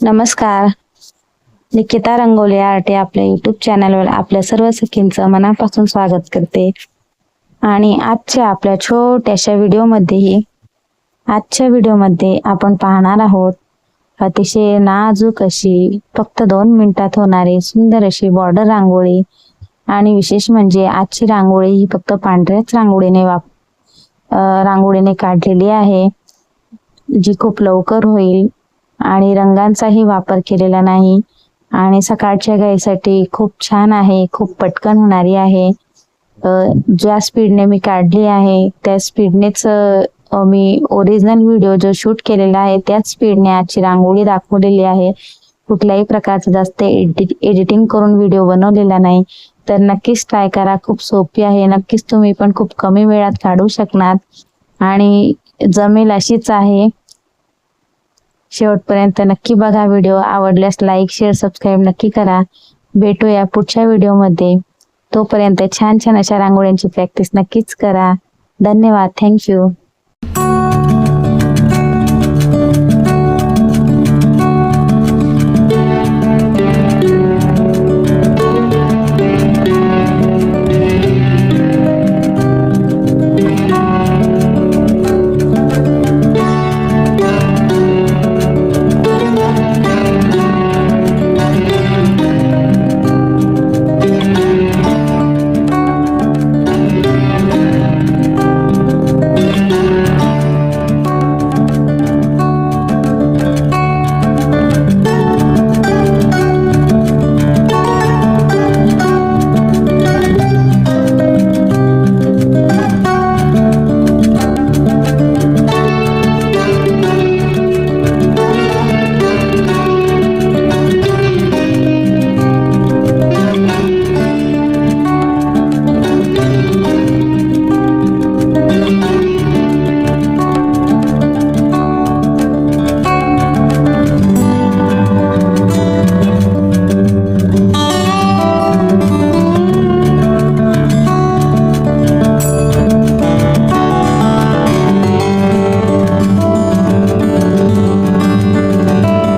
नमस्कार. निकिता रंगोली आर्ट या आपल्या युट्यूब चॅनलवर आपल्या सर्व सखींचं मनापासून स्वागत करते. आणि आजच्या व्हिडिओमध्ये आपण पाहणार आहोत अतिशय नाजूक अशी फक्त 2 मिनिटात होणारी सुंदर अशी बॉर्डर रांगोळी. आणि विशेष म्हणजे आजची रांगोळी ही फक्त पांढऱ्याच रांगोळीने काढलेली आहे, जी खूप लवकर होईल आणि रंगांचाही वापर केलेला नाही आणि सकाळच्या घाईसाठी खूप छान आहे, खूप पटकन होणारी आहे. ज्या स्पीडने मी काढली आहे त्या स्पीडनेच मी ओरिजिनल व्हिडिओ जो शूट केलेला आहे त्याच स्पीडने आजची रांगोळी दाखवलेली आहे. कुठल्याही प्रकारचं जास्त एडिटिंग करून व्हिडिओ बनवलेला नाही. तर नक्कीच ट्राय करा, खूप सोपी आहे. नक्कीच तुम्ही पण खूप कमी वेळात काढू शकणार आणि जमेल अशीच आहे. शेवटपर्यंत नक्की बघा व्हिडिओ. आवडल्यास लाईक, शेअर, सबस्क्राईब नक्की करा. भेटूया पुढच्या व्हिडिओमध्ये. तोपर्यंत छान छान अशा रांगोळ्यांची प्रॅक्टिस नक्कीच करा. धन्यवाद. थँक्यू.